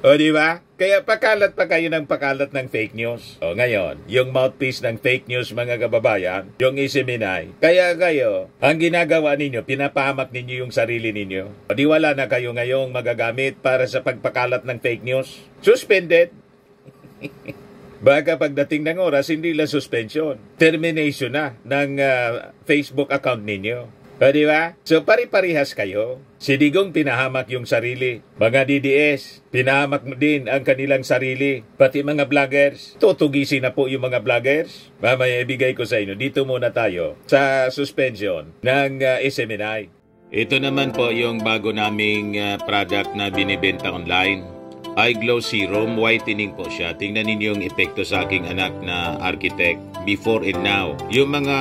O di ba? Kaya pakalat pa kayo ng pakalat ng fake news. O ngayon, yung mouthpiece ng fake news mga kababayan, yung Isiminay. Kaya kayo, ang ginagawa ninyo, pinapahamak ninyo yung sarili ninyo. O di wala na kayo ngayong magagamit para sa pagpakalat ng fake news. Suspended. Baka pagdating ng oras, hindi lang suspension. Termination na ng Facebook account ninyo. O diba? So pari-parihas kayo. Si Digong pinahamak yung sarili. Mga DDS, pinahamak din ang kanilang sarili. Pati mga vloggers. Tutugisin na po yung mga vloggers. Mamaya ibigay ko sa inyo. Dito muna tayo sa suspension ng SMNI. Ito naman po yung bago naming product na binibenta online. iGlow Serum, whitening po siya. Tingnan ninyo yung epekto sa aking anak na architect before and now. Yung mga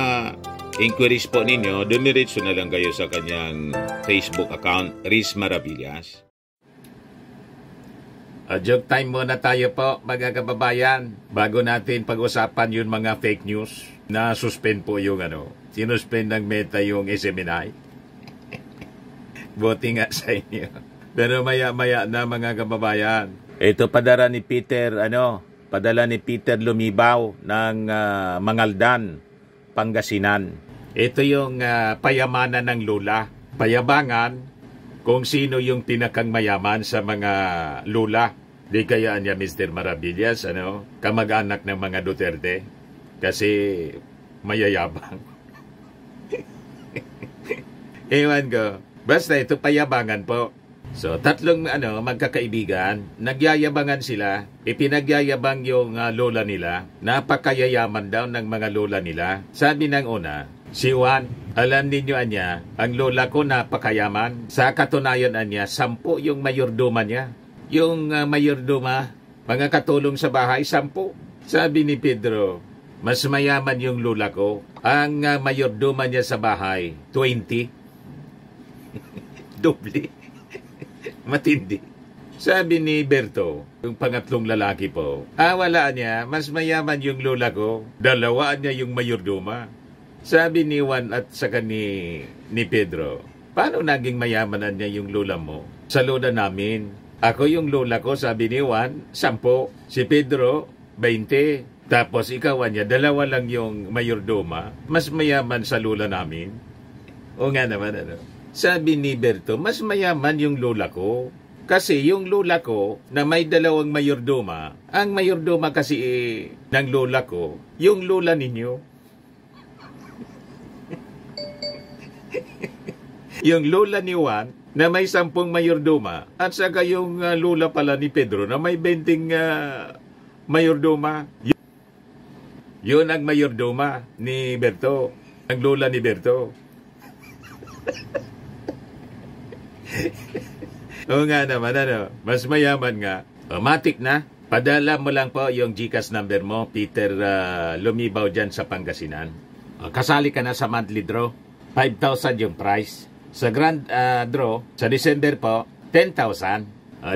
inquiries po ninyo, dumiretso na lang kayo sa kanyang Facebook account, Riz Maravillas. Joke time muna tayo po, mga kababayan. Bago natin pag-usapan yung mga fake news na suspend po yung sinuspend ng Meta yung SMNI. Buti nga sa inyo. Pero maya-maya na mga kababayan. Ito padala ni Peter Lumibaw ng Mangaldan, Pangasinan. Ito yung payamanan ng lula. Payabangan kung sino yung pinakang mayaman sa mga lula. Di kaya niya Mr. Maravillas, kamag-anak ng mga Duterte. Kasi mayayabang. Ewan ko. Basta ito payabangan po. So, tatlong magkakaibigan, nagyayabangan sila, ipinagyayabang yung lola nila, napakayayaman daw ng mga lola nila. Sabi ng una, si Juan, alam ninyo anya, ang lola ko napakayaman. Sa katunayan anya, 10 yung mayordoma niya. Yung mayordoma, mga katulong sa bahay, 10. Sabi ni Pedro, mas mayaman yung lola ko. Ang mayordoma niya sa bahay, 20. Doble. Matindi. Sabi ni Berto, yung pangatlong lalaki po, wala niya, mas mayaman yung lola ko, 2 niya yung mayordoma. Sabi ni Juan at saka ni Pedro, paano naging mayamanan niya yung lola mo? Sa lola namin, ako yung lola ko, sabi ni Juan, 10. Si Pedro, 20. Tapos ikaw niya, 2 lang yung mayordoma. Mas mayaman sa lola namin. O nga naman, Sabi ni Berto, mas mayaman yung lola ko. Kasi yung lola ko na may 2 mayordoma, ang mayordoma kasi ng lola ko, yung lola ninyo. Yung lola ni Juan na may 10 mayordoma, at saka yung lola pala ni Pedro na may 20 mayordoma. Yun ang mayordoma ni Berto, ang lola ni Berto. Oo nga naman, mas mayaman nga. Matik na. Padala mo lang po yung GCash number mo, Peter Lumibaw dyan sa Pangasinan. Kasali ka na sa monthly draw. 5,000 yung price. Sa grand draw, sa December po, 10,000.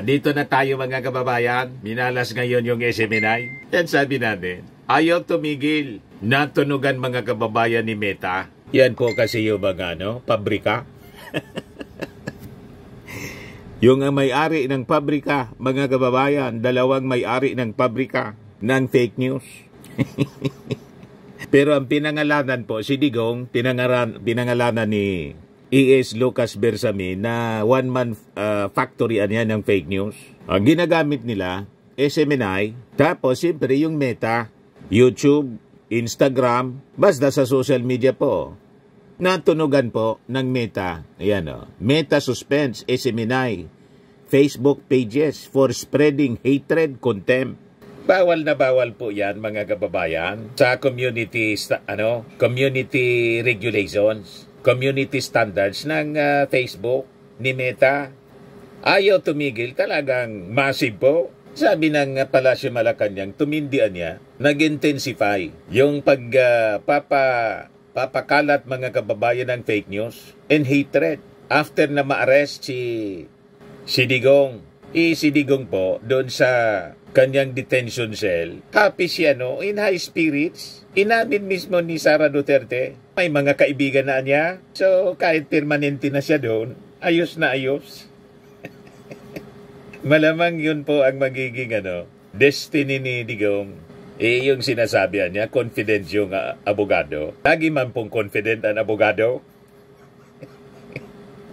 Dito na tayo mga kababayan. Minalas ngayon yung SMNI. Yan sabi natin. Ayaw tumigil. Natunugan mga kababayan ni Meta. Yan po kasi yung mga pabrika. Yung may-ari ng pabrika, mga kababayan, 2 may-ari ng pabrika ng fake news. Pero ang pinangalanan po, si Digong, pinangalanan ni E.S. Lucas Bersamin na one-man factory ng fake news. Ang ginagamit nila, SMNI, tapos siyempre yung Meta, YouTube, Instagram, basta sa social media po. Natunugan po ng Meta, Meta suspends SMNI Facebook pages for spreading hatred, contempt. Bawal na bawal po yan mga kababayan sa community regulations, community standards ng Facebook ni Meta. Ayaw tumigil, talagang massive po. Sabi ng Palasyo Malacanang, tumindian niya, nag-intensify yung papakalat mga kababayan ng fake news and hatred. After na ma-arrest si Digong. Si Digong po, doon sa kanyang detention cell, happy siya in high spirits. Inamin mismo ni Sara Duterte, may mga kaibigan na niya. So kahit permanente na siya doon, ayos na ayos. Malamang yun po ang magiging destiny ni Digong. Yung sinasabihan niya, confident yung abogado. Lagi man pong confident ang abogado.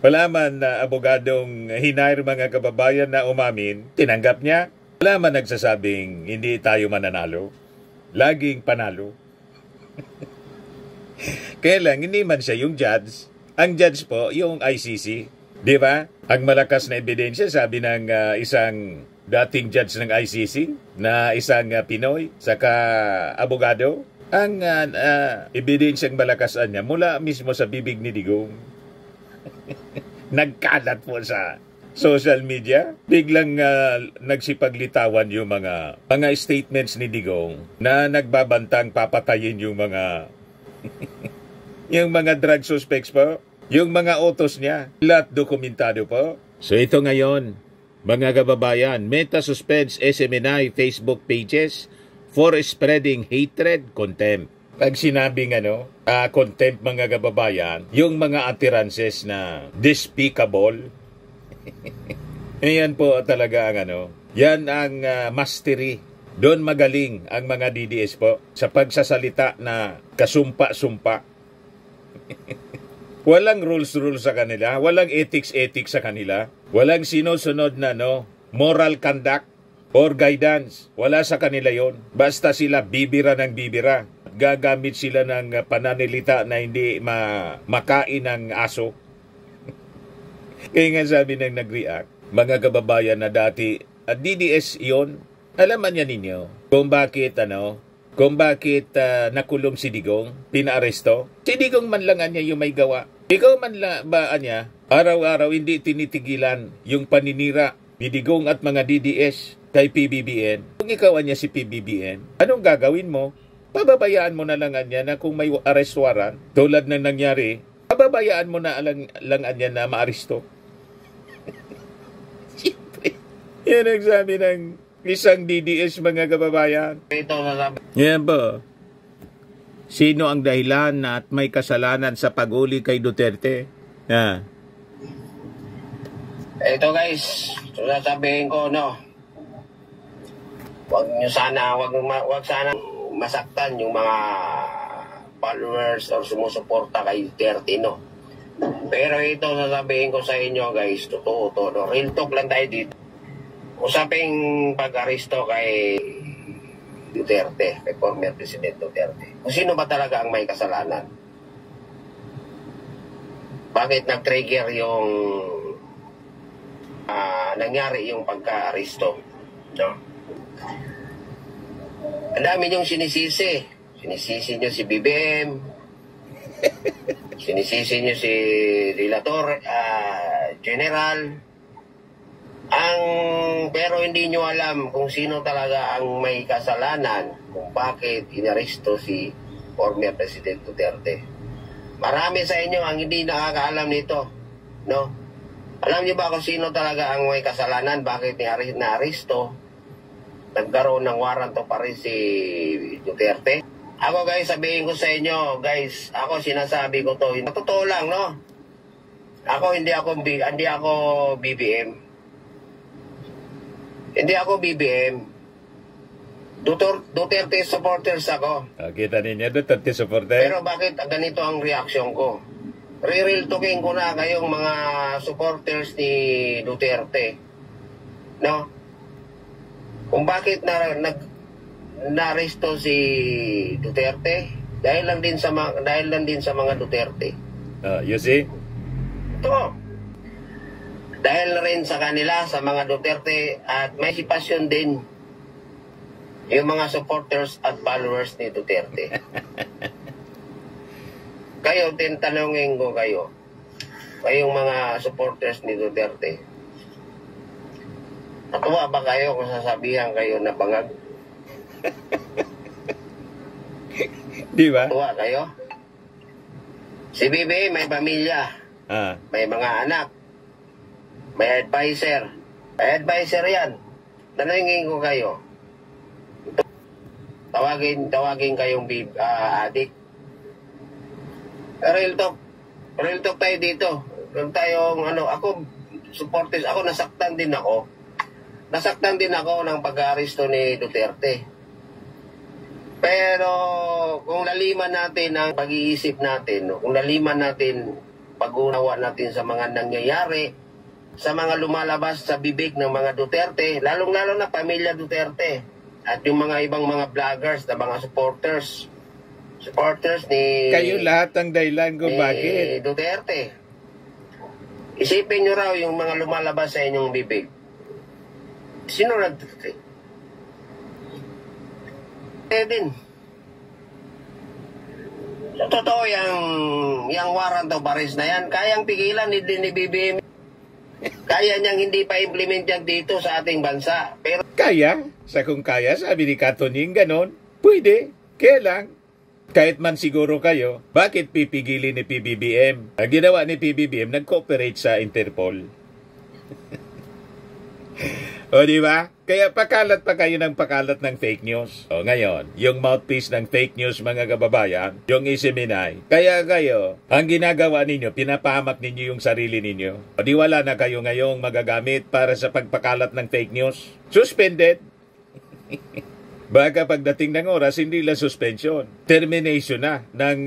Wala man na abogadong hinire mga kababayan na umamin, tinanggap niya. Wala man nagsasabing hindi tayo mananalo. Laging panalo. Kaya lang, hindi man siya yung judge. Ang judge po, yung ICC. Di ba? Ang malakas na ebidensya, sabi ng isang dating judge ng ICC, na isang Pinoy, saka abogado, ang ebidensyang malakasan niya mula mismo sa bibig ni Digong. Nagkalat po sa social media. Biglang nagsipaglitawan yung mga statements ni Digong na nagbabantang papatayin yung mga yung mga drug suspects po, yung mga utos niya, lahat dokumentado po. So ito ngayon, mga kababayan, Meta suspends SMNI Facebook pages for spreading hatred, contempt. Pag sinabing contempt mga kababayan, yung mga utterances na despicable, yan po talaga ang yan ang mastery. Doon magaling ang mga DDS po sa pagsasalita na kasumpa-sumpa. Walang rules sa kanila, walang ethics sa kanila, walang sinusunod na moral conduct or guidance. Wala sa kanila yon. Basta sila bibira ng bibira. Gagamit sila ng pananalita na hindi makain ng aso. Kaya nga sabi ng nag-react, mga kababayan na dati, DDS yon, alaman niya ninyo kung bakit nakulong si Digong, pinaaresto. Si Digong man lang niya yung may gawa. Ikaw man lang ba niya, araw-araw hindi tinitigilan yung paninira ni Digong at mga DDS kay PBBM. Kung ikaw niya si PBBM, anong gagawin mo? Pababayaan mo na lang niya na kung may arrest warrant, tulad na nangyari, pababayaan mo na lang niya na maaresto. Siyempre, yan ang sabi ng isang DDS mga kababayan. Yan ba? Sino ang dahilan na at may kasalanan sa pag-uli kay Duterte? Ito guys, sasabihin ko wag sana masaktan yung mga followers or sumusuporta kay Duterte Pero ito sasabihin ko sa inyo guys, totoo to. Real talk lang tayo dito. Usaping pag-aristo kay Duterte, kay former President Duterte. Kung sino ba talaga ang may kasalanan? Bakit nag-trigger yung nangyari yung pagka-aristo? Ang dami niyong sinisisi. Sinisisi niyo si BBM. Sinisisi niyo si Relator General. Pero hindi nyo alam kung sino talaga ang may kasalanan kung bakit inaresto si former President Duterte. Marami sa inyo ang hindi nakakaalam nito. Alam niyo ba kung sino talaga ang may kasalanan, bakit na-aresto? Nagkaroon ng warrant of arrest si Duterte. Ako guys, sabihin ko sa inyo, guys, ako sinasabi ko to, totoo lang, Ako hindi ako BBM. Hindi ako BBM. Duterte supporters ako. Kita ninyo, Duterte supporter? Pero bakit ganito ang reaksyon ko? Real talking ko na kayong mga supporters ni Duterte. Kung bakit na-aresto si Duterte dahil lang din sa mga Duterte. You see? Ito. Dahil rin sa kanila, sa mga Duterte, at may sipasyon din yung mga supporters at followers ni Duterte. Kayo, tintanongin ko kayo, kayong mga supporters ni Duterte, natuwa ba kayo kung sasabihan kayo na bangag? Di ba? Natuwa kayo? Si Bibi may pamilya, may mga anak, may advisor. May advisor yan. Tanungin ko kayo. Tawagin kayong adik. Real talk tayo dito. Real tayong ako, supporters, ako nasaktan din ako. nasaktan din ako ng pag-aresto ni Duterte. Pero kung laliman natin ang pag-iisip natin, no? Kung laliman natin, pag-unawa natin sa mga nangyayari, sa mga lumalabas sa bibig ng mga Duterte, lalong-lalo na pamilya Duterte, at yung mga ibang mga vloggers na mga supporters ni... Kayo lahat ang dahilan kung bakit. Duterte. Isipin nyo raw yung mga lumalabas sa inyong bibig. Sino nagtutute? Din. Sa totoo, yung warrant of arrest na yan, kayang pigilan ni BBM. Kaya niyang hindi pa implement yan dito sa ating bansa. Pero Kaya? Sa kung kaya, sabi ni Katoning, ganon. Pwede. Kaya lang. Kahit man siguro kayo, bakit pipigilin ni PBBM? Ang ginawa ni PBBM, nag-cooperate sa Interpol. O di ba? Kaya pakalat pa kayo ng pakalat ng fake news. O ngayon, yung mouthpiece ng fake news mga kababayan, yung isiminay. Kaya kayo, ang ginagawa ninyo, pinapahamak ninyo yung sarili ninyo. O di wala na kayo ngayong magagamit para sa pagpakalat ng fake news. Suspended. Baka pagdating ng oras, hindi lang suspension. Termination na ng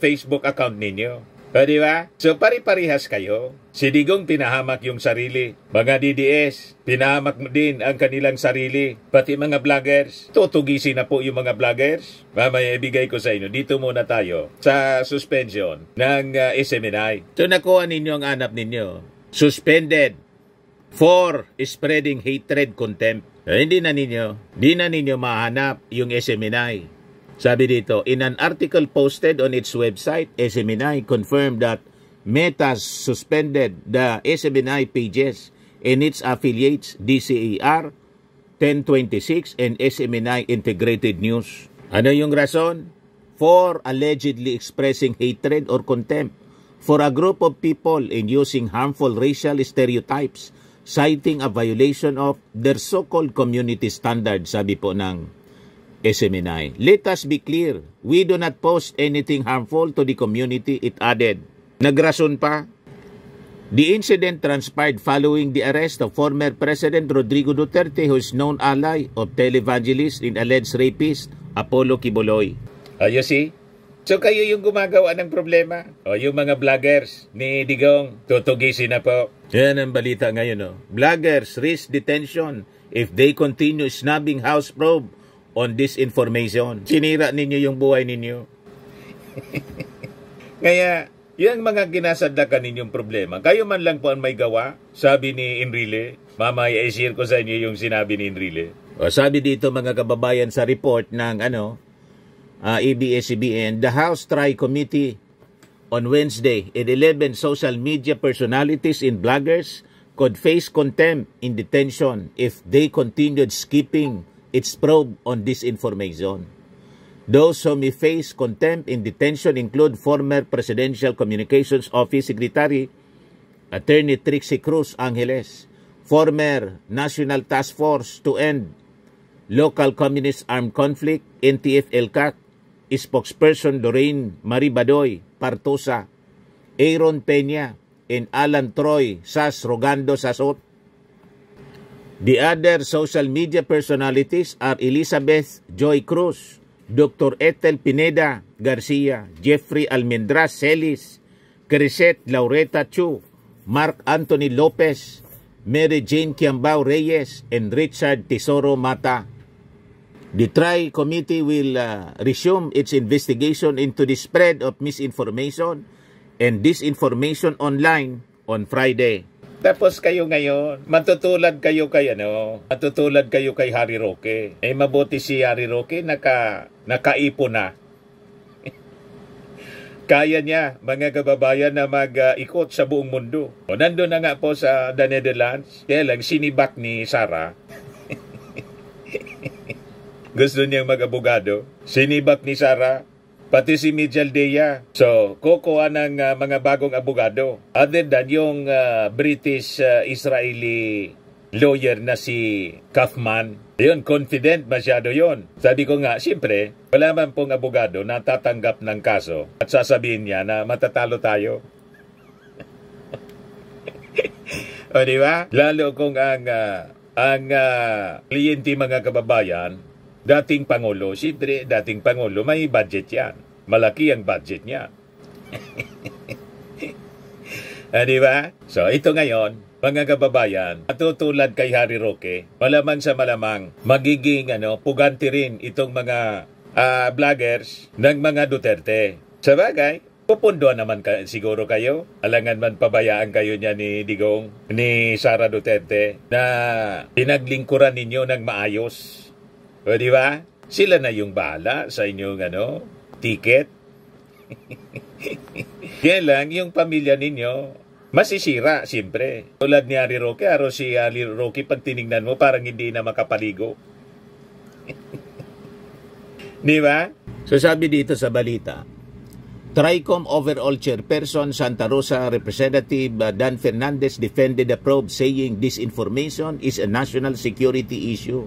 Facebook account ninyo. O di ba? So pari-parihas kayo. Si Digong pinahamak yung sarili. Mga DDS, pinahamak din ang kanilang sarili. Pati mga vloggers. Tutugisin na po yung mga vloggers. Mamaya ibigay ko sa inyo. Dito muna tayo sa suspension ng SMNI. So nakuha ninyo ang anak ninyo. Suspended for spreading hatred, contempt. Hindi na ninyo mahanap yung SMNI. Sabi dito, in an article posted on its website, SMNI confirmed that Meta suspended the SMNI pages and its affiliates DCER 1026 and SMNI Integrated News. Ano yung rason? For allegedly expressing hatred or contempt for a group of people and using harmful racial stereotypes, citing a violation of their so-called community standards, sabi po ng SMNI. Let us be clear, we do not post anything harmful to the community, it added. Nagrason pa, the incident transpired following the arrest of former President Rodrigo Duterte, who is known ally of televangelist and alleged rapist Apollo Quiboloy. You see? So kayo yung gumagawa ng problema. O yung mga vloggers ni Digong, tutugisin na po. Yan ang balita ngayon. O. Vloggers risk detention if they continue snubbing House probe on disinformation. Sinira ninyo yung buhay ninyo. Kaya, yung mga ginasadlakan ninyong problema, kayo man lang po ang may gawa, sabi ni Enrile. Mamaya i-share ko sa inyo yung sinabi ni Enrile. O, sabi dito mga kababayan sa report ng ABS-CBN, the House Tri-Committee on Wednesday, 11 social media personalities and bloggers could face contempt in detention if they continued skipping its probe on disinformation. Those who may face contempt in detention include former Presidential Communications Office Secretary Attorney Trixie Cruz Angeles, former National Task Force to End Local Communist Armed Conflict, NTF-ELCAC, spokesperson Lorraine Marie Badoy Partosa, Aaron Peña, and Alan Troy Sas Rogando Sasot. The other social media personalities are Elizabeth Joy Cruz, Dr. Ethel Pineda Garcia, Jeffrey Almendras Celis, Crisette Laureta Chu, Mark Anthony Lopez, Mary Jane Kiambao Reyes, and Richard Tesoro Mata. The Tri-Committee will resume its investigation into the spread of misinformation and disinformation online on Friday. Tapos kayo ngayon, matutulad kayo kay Harry Roque. Mabuti si Harry Roque nakaipo na. Kaya niya, mga kababayan, na mag-ikot sa buong mundo. O nandun na nga po sa The Netherlands, kaya lang sinibak ni Sarah. Gusto niyang mag-abogado. Sinibak ni Sarah, pati si Mijaldea. So, kukuha ng mga bagong abogado. Other than yung British-Israeli lawyer na si Kaufman. Yun, confident masyado yon. Sabi ko nga, siyempre, wala man pong abogado na tatanggap ng kaso at sasabihin niya na matatalo tayo. O diba? Lalo kung ang ang kliyente mga kababayan, dating Pangulo. Siyempre, dating Pangulo, may budget yan. Malaki ang budget niya. Di ba? So, ito ngayon, mga kababayan, matutulad kay Harry Roque, malamang sa malamang, magiging puganti rin itong mga vloggers ng mga Duterte. Sa bagay, pupundo naman siguro kayo. Alangan man pabayaan kayo niya ni Digong, ni Sara Duterte, na pinaglingkuran ninyo ng maayos. O di ba? Sila na yung bahala sa inyong ticket. Kaya lang, yung pamilya ninyo, masisira, siyempre. Tulad ni Harry Roque, si Harry Roque, pag tinignan mo, parang hindi na makapaligo. Di ba? So sabi dito sa balita, TRICOM Overall Chairperson Santa Rosa Representative Dan Fernandez defended the probe, saying disinformation is a national security issue.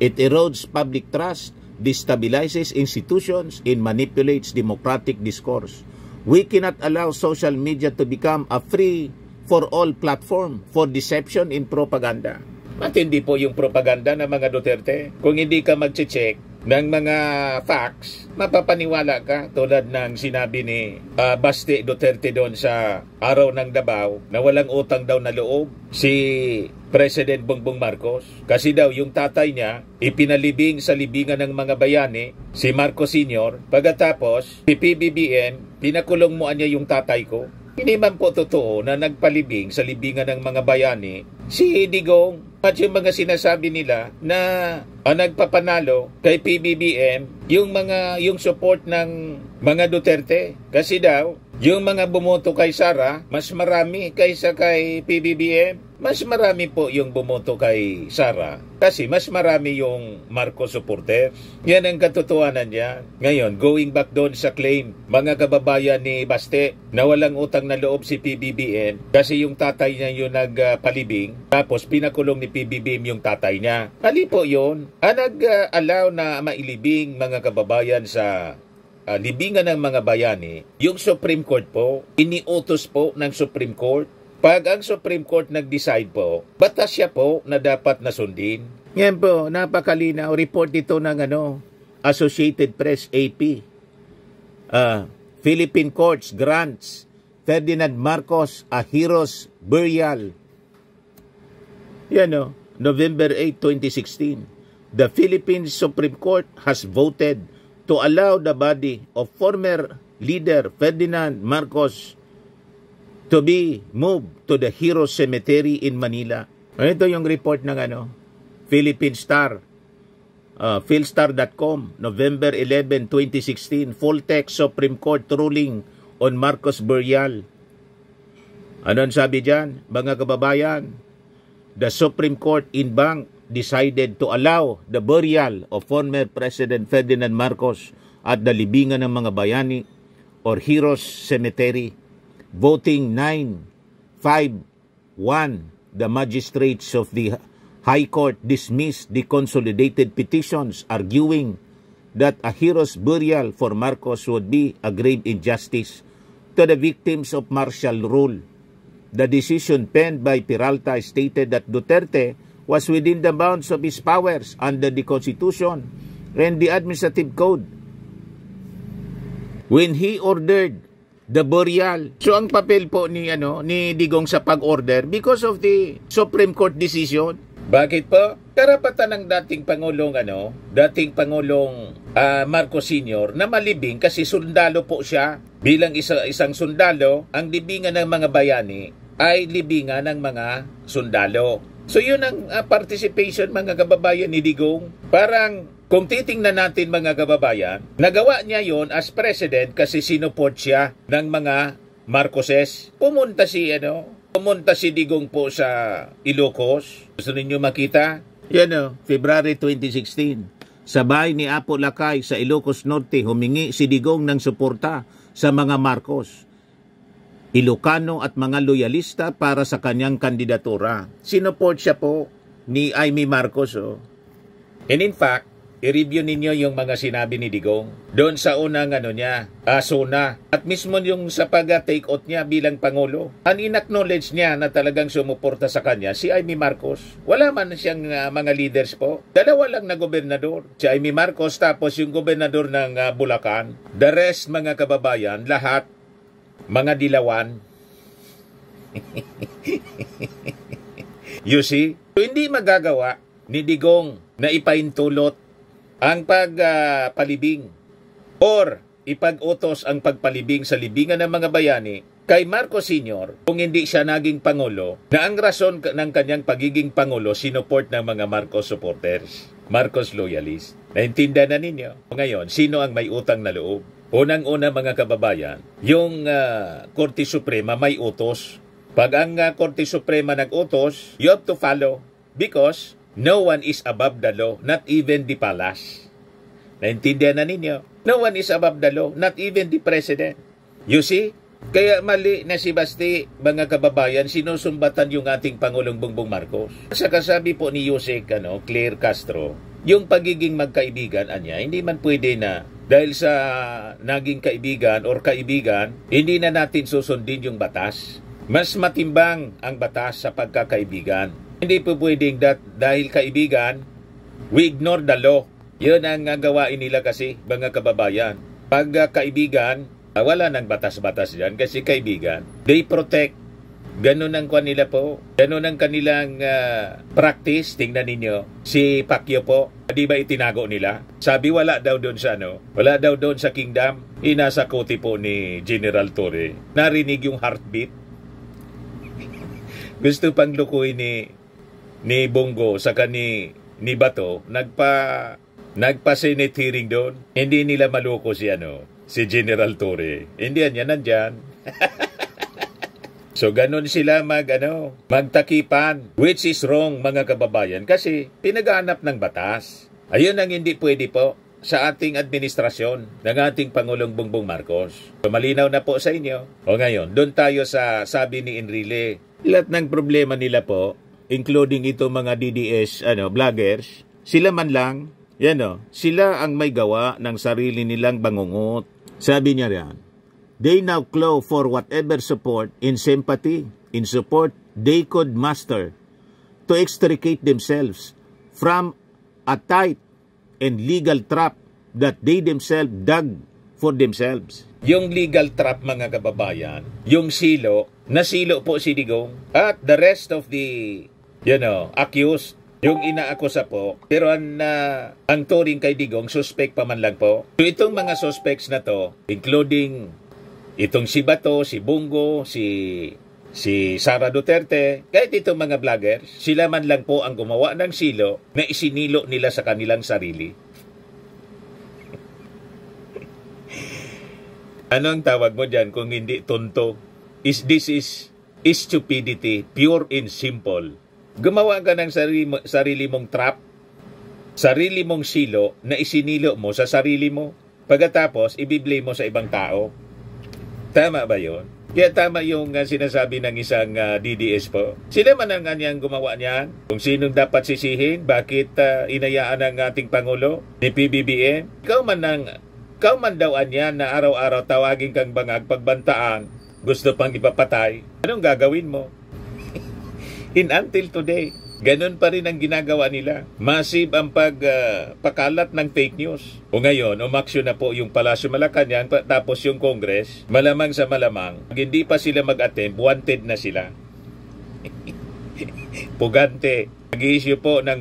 It erodes public trust, destabilizes institutions, and manipulates democratic discourse. We cannot allow social media to become a free-for-all platform for deception and propaganda. Matindi po yung propaganda ng mga Duterte. Kung hindi ka mag-check ng mga facts, mapapaniwala ka. Tulad ng sinabi ni Baste Duterte doon sa Araw ng Davao na walang utang daw na loob si President Bongbong Marcos. Kasi daw yung tatay niya ipinalibing sa libingan ng mga bayani, si Marcos Sr. Pagkatapos, si PBBM, pinakulong mo niya yung tatay ko. Hindi man po totoo na nagpalibing sa libingan ng mga bayani si Digong at yung mga sinasabi nila na nagpapanalo kay PBBM yung support ng mga Duterte. Kasi daw, yung mga bumoto kay Sara, mas marami kaysa kay PBBM. Mas marami po yung bumoto kay Sara kasi mas marami yung Marcos supporters. Yan ang katotohanan niya. Ngayon, going back doon sa claim, mga kababayan ni Baste, na walang utang na loob si PBBM kasi yung tatay niya yung nagpalibing, tapos pinakulong ni PBBM yung tatay niya. Mali po yun. Nag-allow na mailibing mga kababayan sa libingan ng mga bayani, yung Supreme Court po, iniutos po ng Supreme Court. Pag ang Supreme Court nag-decide po, batas siya po na dapat nasundin. Yan po, napakalinaw. Report ito ng Associated Press, AP. Philippine Courts grants Ferdinand Marcos a hero's burial. Yan November 8, 2016. The Philippine Supreme Court has voted to allow the body of former leader Ferdinand Marcos to be moved to the Heroes Cemetery in Manila. Ito yung report ng Philippine Star, philstar.com, November 11, 2016, full text Supreme Court ruling on Marcos burial. Ano sabi dyan, mga kababayan? The Supreme Court in Bank decided to allow the burial of former President Ferdinand Marcos at the libingan ng mga bayani or Heroes Cemetery. Voting 9-5-1, the magistrates of the High Court dismissed the consolidated petitions, arguing that a hero's burial for Marcos would be a grave injustice to the victims of martial rule. The decision penned by Peralta stated that Duterte was within the bounds of his powers under the Constitution and the Administrative Code when he ordered the burial. So ang papel po ni Digong sa pag-order because of the Supreme Court decision. Bakit po? Karapatan ng dating Pangulong Marcos Sr. na malibing kasi sundalo po siya. Bilang isang sundalo, ang libingan ng mga bayani ay libingan ng mga sundalo. So yun ang participation mga kababayan ni Digong. Parang kung titingnan natin mga kababayan, nagawa niya yon as president kasi sinuport siya ng mga Marcoses. Pumunta si Digong po sa Ilocos. Gusto ninyo makita? Yan February 2016. Sa bahay ni Apo Lakay sa Ilocos Norte, humingi si Digong ng suporta sa mga Marcos, Ilocano at mga loyalista para sa kanyang kandidatura. Sinuport siya po ni Amy Marcos. And in fact, i-review ninyo yung mga sinabi ni Digong doon sa unang niya, SONA. At mismo yung sa pag-take out niya bilang Pangulo. Ang in-acknowledge niya na talagang sumuporta sa kanya, si Amy Marcos. Wala man siyang mga leaders po. Dalawa lang na gobernador. Si Amy Marcos tapos yung gobernador ng Bulacan. The rest, mga kababayan, lahat, mga dilawan. You see? So, hindi magagawa ni Digong na ipaintulot ang pagpalibing or ipag-utos ang pagpalibing sa libingan ng mga bayani kay Marcos Sr. kung hindi siya naging Pangulo na ang rason ng kanyang pagiging Pangulo sinuport ng mga Marcos supporters, Marcos loyalists. Naintindihan na ninyo? Ngayon, sino ang may utang na loob? Unang-una mga kababayan, yung Korte Suprema may utos. Pag ang Korte Suprema nag-utos, you have to follow because no one is above the law, not even the palace. Naintindihan na ninyo? No one is above the law, not even the president. You see? Kaya mali na si Basti, mga kababayan, sinusumbatan yung ating Pangulong Bongbong Marcos. Sa kasabi po ni Yusek Claire Castro, yung pagiging magkaibigan, hindi man pwede na dahil sa naging kaibigan or kaibigan, hindi na natin susundin yung batas. Mas matimbang ang batas sa pagkakaibigan. Hindi po pwedeng dahil kaibigan, we ignore the law. Yun ang gawain nila kasi, mga kababayan. Pag kaibigan, wala nang batas-batas dyan kasi kaibigan. They protect. Ganun ang kanila po. Ganun ang kanilang practice. Tingnan ninyo. Si Pacquiao po, di ba itinago nila? Sabi wala daw doon sa wala daw doon sa kingdom. Inasa kote po ni General Torre. Narinig yung heartbeat. Gusto pang lukuin ni Bongo saka ni Bato, nagpa-Senate hearing doon. Hindi nila maluko si General Torre. Hindi yan nandyan. So ganun sila magtakipan, which is wrong mga kababayan kasi pinaghahanap ng batas. Ayun ang hindi pwede po sa ating administrasyon ng ating Pangulong Bongbong Marcos. So, malinaw na po sa inyo. O ngayon, doon tayo sa sabi ni Enrile. Lahat ng problema nila po, including ito mga DDS vloggers, sila man lang, sila ang may gawa ng sarili nilang bangungot. Sabi niya riyan, they now claw for whatever support in sympathy, in support they could muster to extricate themselves from a tight and legal trap that they themselves dug for themselves. Yung legal trap mga kababayan, yung nasilo po si Digong at the rest of the accused, yung inaakusa po, pero ang turing kay Digong, suspect pa man lang po. So itong mga suspects na to, including itong si Bato, si Bongo, si Sara Duterte, kahit itong mga vloggers, sila man lang po ang gumawa ng silo na isinilo nila sa kanilang sarili. Ano ang tawag mo dyan kung hindi tonto? This is stupidity, pure and simple. Gumawa ka ng sarili mong trap, sarili mong silo na isinilo mo sa sarili mo, pagkatapos ibiblame mo sa ibang tao. Tama ba yun? Kaya tama yung sinasabi ng isang DDS po. Sila man ang kanyang gumawa niyan. Kung sinong dapat sisihin, bakit inayaan ng ating Pangulo ni PBBM? Ikaw man daw niyan na araw-araw tawagin kang bangag pagbantaan. Gusto pang ipapatay. Anong gagawin mo? In until today, ganun pa rin ang ginagawa nila. Massive ang pagpakalat ng fake news. O ngayon, umaksyon na po yung Palasyo Malacanang tapos yung Congress, malamang sa malamang, hindi pa sila mag-attempt, wanted na sila. Pugante. Nag-issue po ng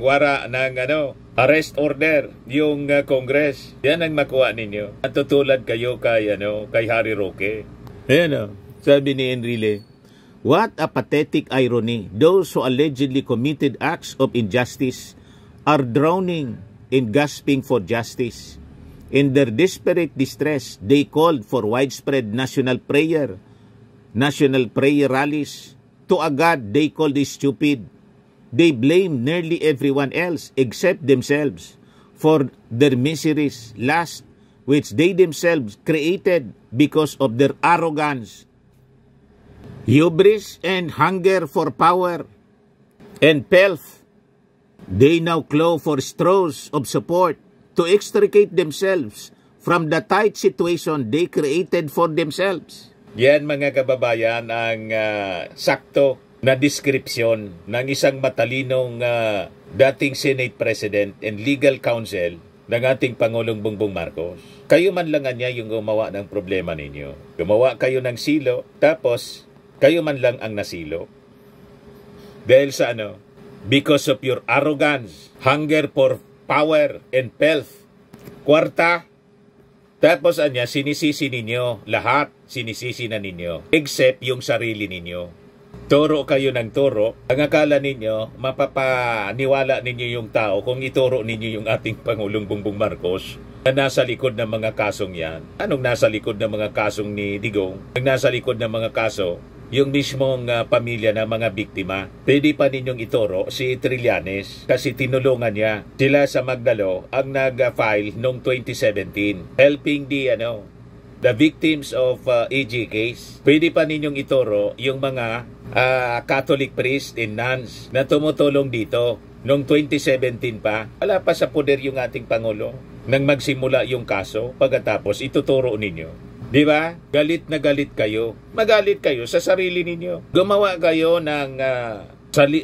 arrest order yung Congress. Yan ang makuha ninyo. Natutulad kayo kay Harry Roque. Ayan sabi ni Enrile, what a pathetic irony. Those who allegedly committed acts of injustice are drowning in gasping for justice. In their desperate distress, they called for widespread national prayer rallies to a God they called stupid. They blamed nearly everyone else except themselves for their miseries, lust, which they themselves created because of their arrogance, hubris, and hunger for power and pelf. They now claw for straws of support to extricate themselves from the tight situation they created for themselves. Yan mga kababayan ang sakto na deskripsyon ng isang matalinong dating Senate President and Legal Counsel ng ating Pangulong Bongbong Marcos. Kayo man lang niya yung gumawa ng problema ninyo. Gumawa kayo ng silo, tapos kayo man lang ang nasilo. Dahil sa ano? Because of your arrogance, hunger for power and wealth. Kwarta, tapos anya, sinisisi ninyo, lahat sinisisi na ninyo, except yung sarili ninyo. Turo kayo ng turo, ang akala ninyo, mapapaniwala ninyo yung tao kung ituro ninyo yung ating Pangulong Bongbong Marcos na nasa likod ng mga kasong yan. Anong nasa likod ng mga kasong ni Digong? Ang nasa likod ng mga kaso, yung mismong pamilya ng mga biktima. Pwede pa ninyong ituro si Trillanes kasi tinulungan niya sila sa Magdalo ang nag-file noong 2017 helping the victims of AG case. Pwede pa ninyong ituro yung mga Catholic priest and nuns na tumutulong dito noong 2017 pa. Wala pa sa poder yung ating Pangulo nang magsimula yung kaso, pagkatapos ituturo ninyo. Di ba? Galit na galit kayo. Magalit kayo sa sarili ninyo. Gumawa kayo ng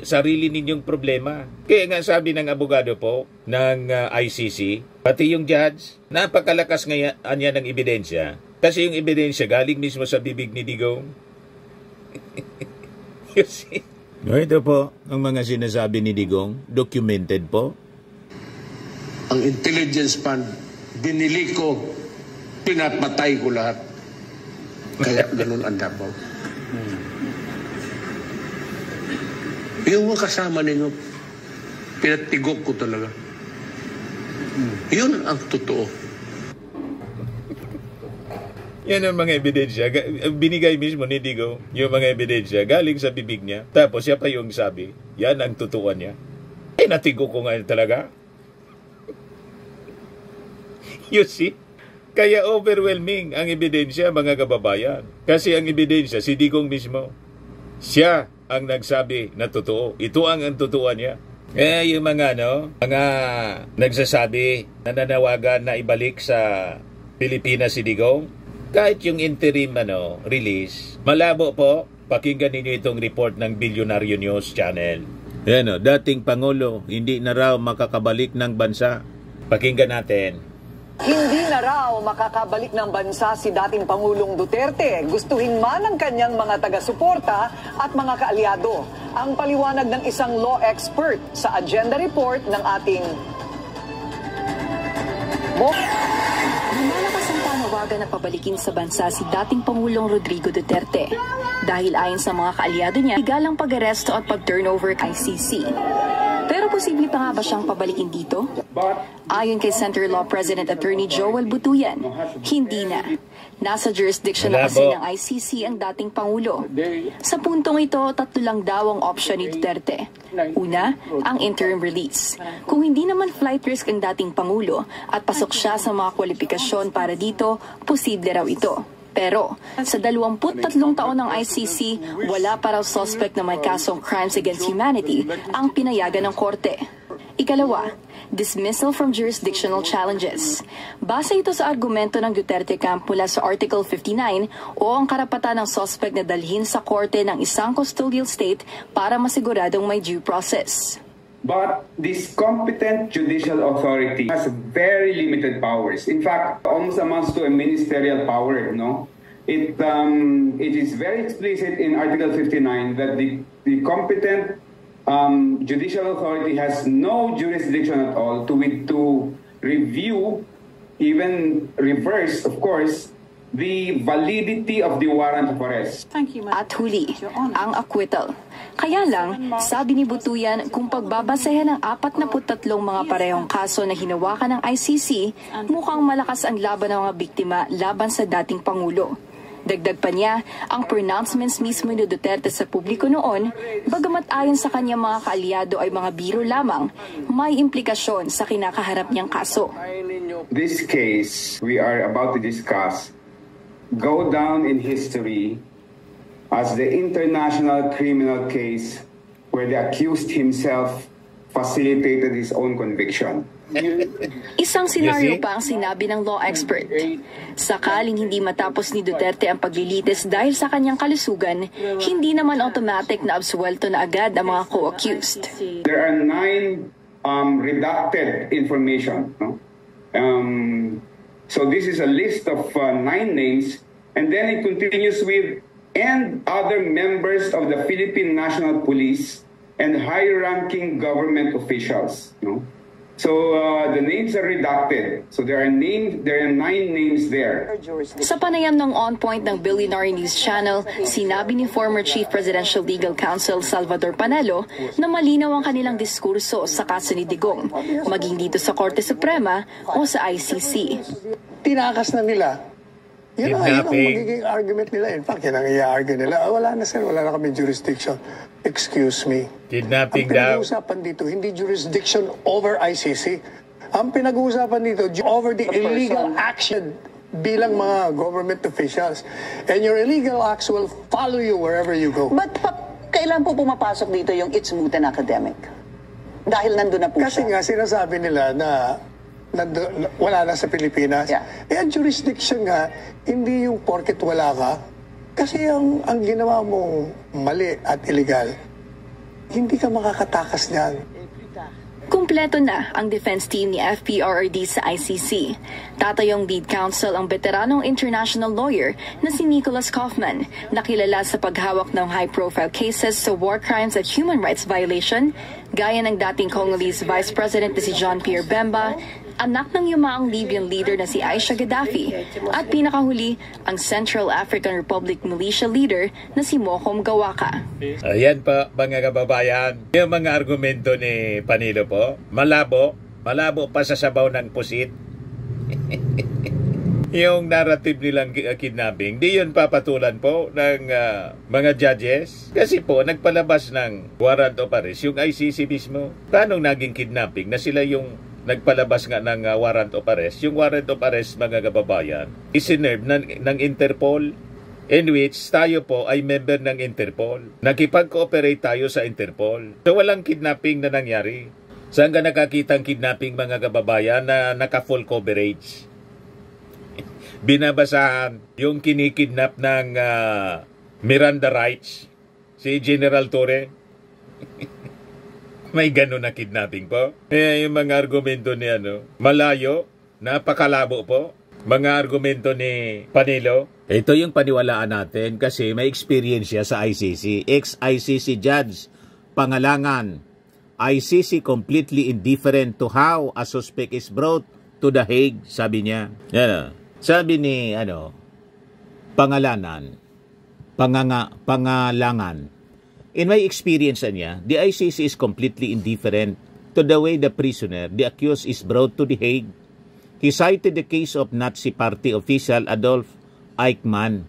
sarili ninyong problema. Kaya nga sabi ng abogado po ng ICC, pati yung judge, napakalakas nga niya ng ebidensya. Kasi yung ebidensya galing mismo sa bibig ni Digong. You see? Ito po ang mga sinasabi ni Digong. Documented po. Ang intelligence fund, binili ko, pinapatay ko lahat. Kaya ganun ang Davao. Yung mga kasama ninyo, pinatigok ko talaga. Yun ang totoo. Yan ang mga ebidensya. Binigay mismo ni Digong yung mga ebidensya galing sa bibig niya. Tapos siya pa yung sabi, yan ang tutuan niya. Natigok ko nga talaga. You see? Kaya overwhelming ang ebidensya, mga kababayan. Kasi ang ebidensya, si Digong mismo. Siya ang nagsabi na totoo. Ito ang tutuan niya. Yung mga nagsasabi, nananawagan na ibalik sa Pilipinas si Digong, kahit yung interim release, malabo po. Pakinggan ninyo itong report ng Billionaire News Channel. Dating Pangulo, hindi na raw makakabalik ng bansa. Pakinggan natin. Hindi na raw makakabalik ng bansa si dating Pangulong Duterte. Gustuhin man ng kanyang mga taga-suporta at mga kaalyado. Ang paliwanag ng isang law expert sa agenda report ng ating Lumalakas ang panawagan na pabalikin sa bansa si dating Pangulong Rodrigo Duterte. Dahil ayon sa mga kaalyado niya, igalang pag-aresto at pag-turnover kay ICC. Pero posible pa nga ba siyang pabalikin dito? Ayon kay Center Law President Attorney Joel Butuyan, hindi na. Nasa jurisdiction na kasi ng ICC ang dating Pangulo. Sa puntong ito, 3 lang daw ang option ni Duterte. Una, ang interim release. Kung hindi naman flight risk ang dating Pangulo at pasok siya sa mga kwalifikasyon para dito, posible raw ito. Pero sa 23 taon ng ICC, wala pa raw suspect na may kasong crimes against humanity ang pinayagan ng korte. Ikalawa, dismissal from jurisdictional challenges. Base ito sa argumento ng Duterte camp mula sa Article 59 o ang karapatan ng suspect na dalhin sa korte ng isang custodial state para masiguradong may due process. But this competent judicial authority has very limited powers. In fact, almost amounts to a ministerial power, no? It is very explicit in Article 59 that the competent judicial authority has no jurisdiction at all to review, even reverse, of course, the validity of the warrant of arrest. At huli, ang acquittal. Kaya lang, sabi ni Butuyan, kung pagbabasehan ng 43 mga parehong kaso na hinawakan ng ICC, mukhang malakas ang laban ng mga biktima laban sa dating Pangulo. Dagdag pa niya, ang pronouncements mismo ni Duterte sa publiko noon, bagamat ayon sa kanyang mga kaalyado ay mga biro lamang, may implikasyon sa kinakaharap niyang kaso. This case we are about to discuss go down in history as the international criminal case where the accused himself facilitated his own conviction. Isang senaryo pa ang sinabi ng law expert. Sakaling hindi matapos ni Duterte ang paglilitis dahil sa kanyang kalusugan, hindi naman automatic na absuelto na agad ang mga co-accused. There are 9 redacted information. No? So this is a list of 9 names, and then it continues with and other members of the Philippine National Police and high-ranking government officials. No? So the names are redacted. So there are 9 names there. Sa panayam ng On Point ng Billionaire News Channel, sinabi ni former Chief Presidential Legal Counsel Salvador Panelo na malinaw ang kanilang diskurso sa kaso ni Digong, maging dito sa Korte Suprema o sa ICC. Tinakas na nila. Yun ang magiging argument nila. In fact, yan ang i-argue nila. Wala na sir, wala na kami jurisdiction. Excuse me. Kidnapping daw. Ang pinag-uusapan dito, hindi jurisdiction over ICC. Ang pinag-uusapan dito, over the illegal action bilang mga government officials. And your illegal acts will follow you wherever you go. But kailan po pumapasok dito yung It's Moot and Academic? Dahil nandun na po Kasi nga sinasabi nila na wala na sa Pilipinas. Yeah. Ang jurisdiction nga, hindi yung porket wala ka. Kasi ang ginawa mo mali at illegal, hindi ka makakatakas niyan. Kumpleto na ang defense team ni FPRRD sa ICC. Tatayong lead counsel ang veteranong international lawyer na si Nicholas Kaufman, na kilala sa paghawak ng high-profile cases sa war crimes at human rights violation, gaya ng dating Congolese Vice President na si John Pierre Bemba, anak ng yumaang Libyan leader na si Aisha Gaddafi, at pinakahuli ang Central African Republic militia leader na si Mokom Gawaka. Ayan pa mga kababayan, yung mga argumento ni Panilo po, malabo pa sa sabaw ng pusit. Yung narrative nilang kidnapping, di yun papatulan po ng mga judges. Kasi po, nagpalabas ng warrant of arrest yung ICC mismo. Paano naging kidnapping na sila yung nagpalabas nga ng warrant of arrest? Yung warrant of arrest, mga kababayan, isinerve ng Interpol, in which tayo po ay member ng Interpol. Nakipag-cooperate tayo sa Interpol. So walang kidnapping na nangyari. Saan ka nakakitang kidnapping, mga kababayan, na naka-full coverage? Binabasahan yung kinikidnap ng Miranda rights, si General Torre. May ganun na kidnapping po. Yung mga argumento ni malayo, napakalabo po. Mga argumento ni Panilo. Ito yung paniwalaan natin kasi may experience siya sa ICC. Ex-ICC judge, Pangalangan. ICC completely indifferent to how a suspect is brought to The Hague, sabi niya. Yan. Sabi ni Pangalangan. In my experience niya, the ICC is completely indifferent to the way the prisoner, the accused, is brought to The Hague. He cited the case of Nazi Party official Adolf Eichmann,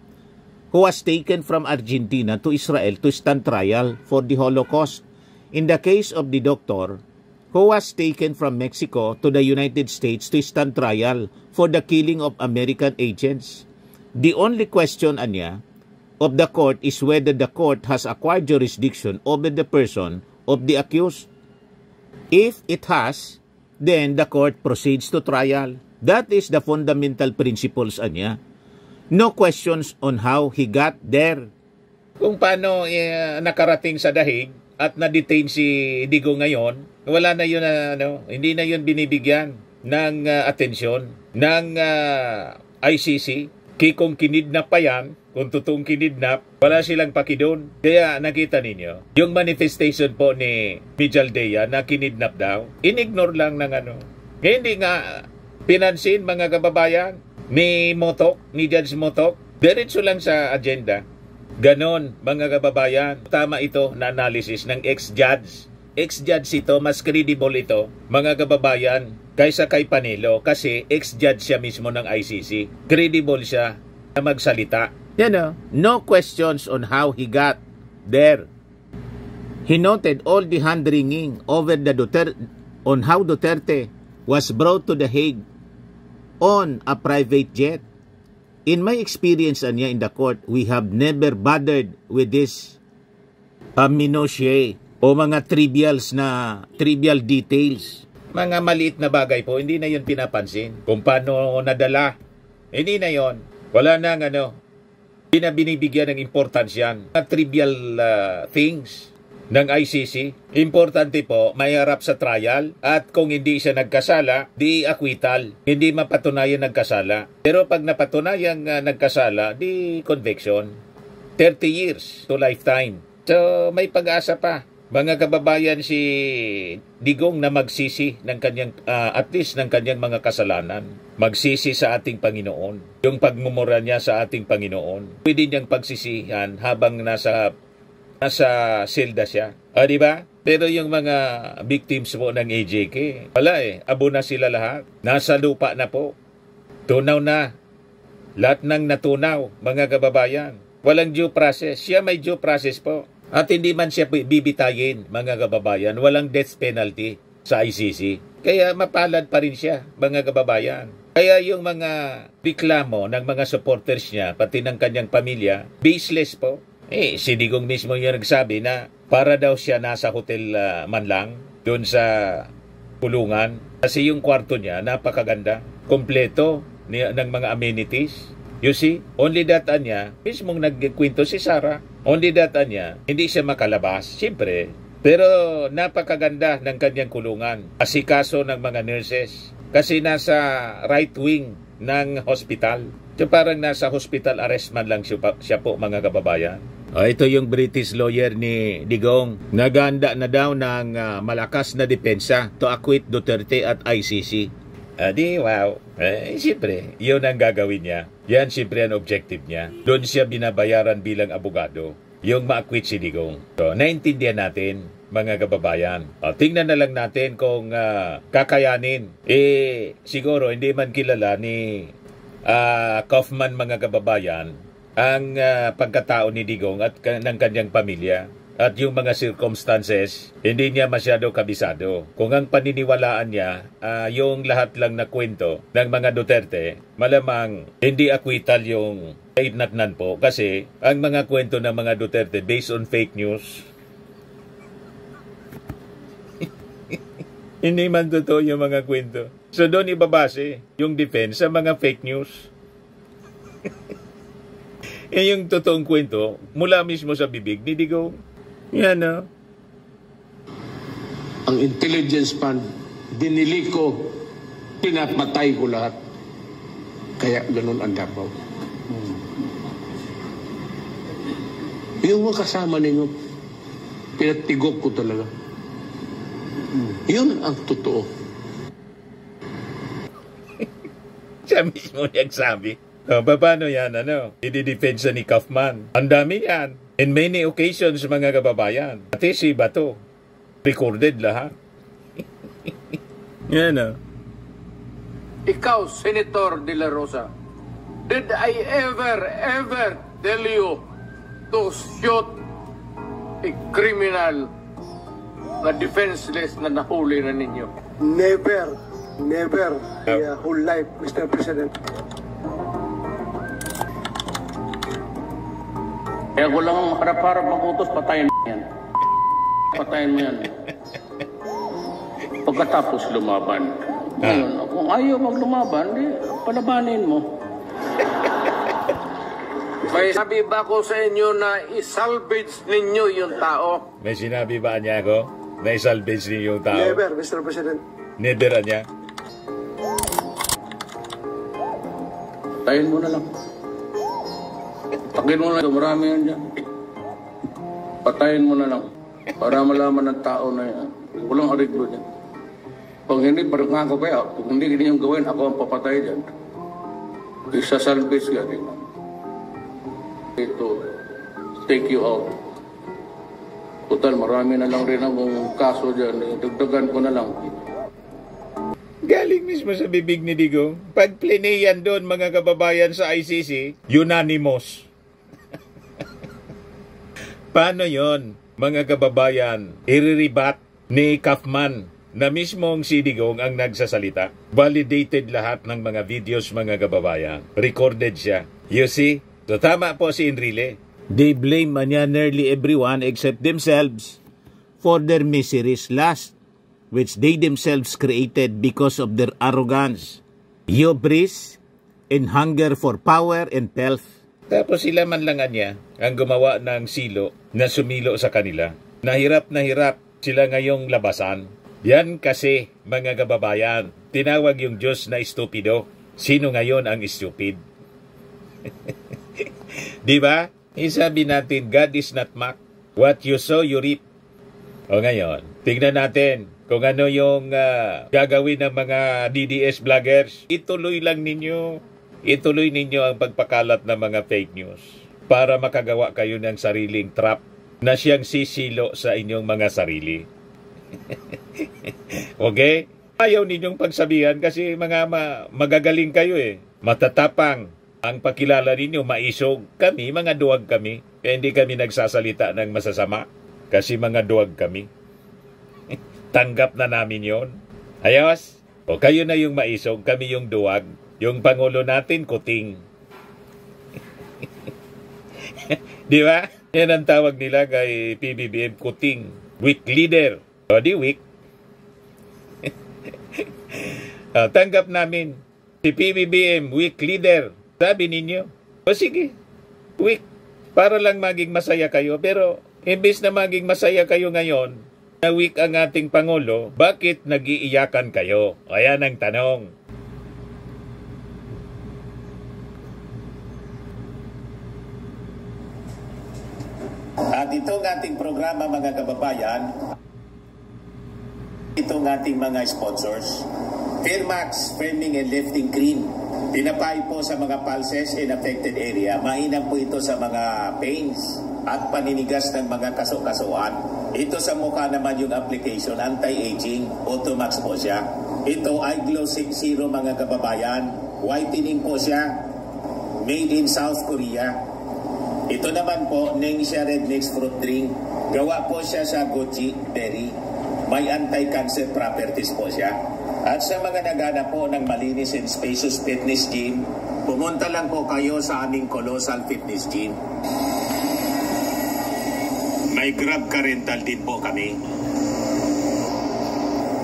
who was taken from Argentina to Israel to stand trial for the Holocaust. In the case of the doctor, who was taken from Mexico to the United States to stand trial for the killing of American agents. The only question niya of the court is whether the court has acquired jurisdiction over the person of the accused. If it has, then the court proceeds to trial. That is the fundamental principles niya. No questions on how he got there. Kung paano nakarating sa The Hague at na-detain si Digong ngayon, wala na yun, hindi na yun binibigyan ng atensyon ng ICC. Kung kinidnap pa yan, kung totoong kinidnap, wala silang pakidon. Kaya nakita ninyo, yung manifestation po ni Mijaldea na kinidnap daw, inignore lang ng Hindi nga pinansin, mga kababayan, ni Judge Motok. Diretso lang sa agenda. Ganon, mga kababayan. Tama ito na analysis ng ex-judge. Ex-judge ito, mas credible ito, mga kababayan, kaysa kay Panilo, kasi ex-judge siya mismo ng ICC. Credible siya na magsalita. No questions on how he got there. He noted all the hand-wringing over on how Duterte was brought to The Hague on a private jet. In my experience niya in the court, we have never bothered with this minutiae o mga trivial details. Mga maliit na bagay po, hindi na yun pinapansin. Kung paano nadala, hindi na yun. Wala nang hindi na binibigyan ng importansyan. Mga trivial things ng ICC. Importante po, may harap sa trial at kung hindi siya nagkasala, di acquittal. Hindi mapatunayan nagkasala. Pero pag napatunayan nagkasala, di conviction. 30 years to lifetime. So, may pag-asa pa. Mga kababayan, si Digong na magsisi ng kanyang, at least ng kanyang mga kasalanan. Magsisi sa ating Panginoon. Yung pagmumura niya sa ating Panginoon. Pwede niyang pagsisihan habang nasa silda siya. Di ba? Pero yung mga victims po ng AJK, wala abo na sila lahat. Nasa lupa na po. Tunaw na. Lahat ng natunaw, mga kababayan. Walang due process. Siya may due process po. At hindi man siya bibitayin, mga kababayan. Walang death penalty sa ICC. Kaya mapalad pa rin siya, mga kababayan. Kaya yung mga reklamo ng mga supporters niya, pati ng kanyang pamilya, baseless po. Si Digong mismo yung nagsabi na para daw siya nasa hotel man lang, doon sa kulungan. Kasi yung kwarto niya, napakaganda. Kompleto ng mga amenities. You see, only that niya, mismong nagkwento si Sarah, only that niya, hindi siya makalabas, siyempre. Pero napakaganda ng kanyang kulungan. Asikaso ng mga nurses. Kasi nasa right wing ng hospital. So parang nasa hospital arrest man lang siya po, mga kababayan. Ito yung British lawyer ni Digong. Naganda na daw ng malakas na depensa to acquit Duterte at ICC. Wow. Siyempre, yun ang gagawin niya. Yan siyempre ang objective niya. Doon siya binabayaran bilang abogado. Yung ma-acquit si Digong. So, naintindihan natin, mga kababayan. Tingnan na lang natin kung kakayanin. Siguro, hindi man kilala ni Kaufman, mga kababayan, ang pagkatao ni Digong at ng kanyang pamilya. At yung mga circumstances, hindi niya masyado kabisado. Kung ang paniniwalaan niya, yung lahat lang na kwento ng mga Duterte, malamang hindi acquittal yung natnan po. Kasi ang mga kwento ng mga Duterte based on fake news, hindi man totoo yung mga kwento. So doon ibabase yung defense sa mga fake news. Yung totoong kwento, mula mismo sa bibig ni Digong. Yan, Ang intelligence fund, binili ko, pinapatay ko lahat. Kaya ganun ang Davao. Yung mga kasama ninyo, pinatigok ko talaga. Yun ang totoo. Siya mismo nagsabi. Paano yan, i-defensa ni Kaufman? Ang dami yan. In many occasions, mga kababayan. Pati si Bato. Recorded lahat. Yan, Ikaw, Senator De La Rosa, did I ever tell you to shoot a criminal na defenseless na nahuli na ninyo? Never. My whole life, Mr. President. Kaya ko lang harap-harap mag-utos, patayin mo yan. Patayin mo yan. Pagkatapos lumaban. Ngayon, kung ayaw maglumaban, di palabanin mo. May sabi ba ko sa inyo na isalvage ninyo yung tao? May sinabi ba niya ako na isalvage niyo yung tao? Never, Mr. President. Never niya? Patayin mo na lang. Takin mo na, marami yan dyan. Patayin mo na lang. Para malaman ng tao na yan. Walang ariglo dyan. Pag hindi, parang nga ako kaya. Kung hindi ninyong gawin, ako ang papatay dyan. Isasalvage ka din. Ito, take you out. Total, marami na lang rin akong kaso dyan. Dagdagan ko na lang. Galing mismo sa bibig ni Digong. Pag plineyan doon, mga kababayan sa ICC, unanimous. Paano yon, mga kababayan? Iriribat ni Kaufman na mismong si Digong ang nagsasalita. Validated lahat ng mga videos, mga kababayan. Recorded siya. You see? So tama po si Enrile. They blame nearly everyone except themselves for their miseries last, which they themselves created because of their arrogance, hubris, and hunger for power and wealth. Tapos sila man lang niya ang gumawa ng silo na sumilo sa kanila. Nahirap sila ngayong labasan. Yan kasi, mga kababayan, tinawag yung Diyos na estupido. Sino ngayon ang stupid? Di ba? Isabi natin, God is not mocked. What you sow, you reap. O ngayon, tignan natin kung ano yung gagawin ng mga DDS vloggers. Ituloy ninyo ang pagpakalat ng mga fake news para makagawa kayo ng sariling trap na siyang sisilo sa inyong mga sarili. Okay? Ayaw ninyong pagsabihan kasi mga magagaling kayo eh. Matatapang ang pakilala ninyo, maisog. Kami, mga duwag kami. Kaya hindi kami nagsasalita ng masasama kasi mga duwag kami. Tanggap na namin yon. Ayos? O kayo na yung maisog, kami yung duwag. Yung Pangulo natin, kuting. Di ba? Yan ang tawag nila kay PBBM, kuting. Weak leader. O di weak. Tanggap namin. Si PBBM, weak leader. Sabi ninyo. O sige, weak. Para lang maging masaya kayo. Pero, imbis na maging masaya kayo ngayon, na weak ang ating Pangulo, bakit nag-iiyakan kayo? Ayan ang tanong. At itong ating programa, mga kababayan, itong ating mga sponsors, Fairmax Firming and Lifting Cream. Pinapay po sa mga pulses in affected area. Mainam po ito sa mga pains at paninigas ng mga kaso-kasuan. Ito sa mukha naman yung application, anti-aging, Automax po siya. Ito ay Glow 60 mga kababayan. Whitening po siya. Made in South Korea. Ito naman po, Ningxia Red Mix Fruit Drink. Gawa po siya sa goji berry. May anti-cancer properties po siya. At sa mga naghanap po ng malinis and spacious fitness gym, pumunta lang po kayo sa aming Colossal Fitness Gym. May Grab car rental din po kami.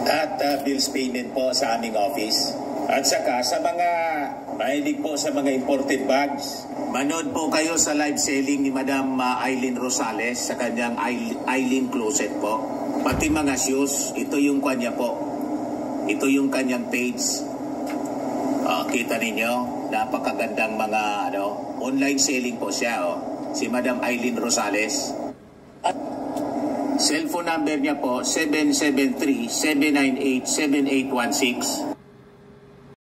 At bills payment po sa aming office. At saka sa mga mahilig po sa mga imported bags, manood po kayo sa live selling ni Madam Aileen Rosales sa kanyang Aileen Closet po. Pati mga shoes, ito yung kanya po. Ito yung kanyang page. Kita ninyo, napakagandang mga online selling po siya. Si Madam Aileen Rosales. At cellphone number niya po, 773-798-7816.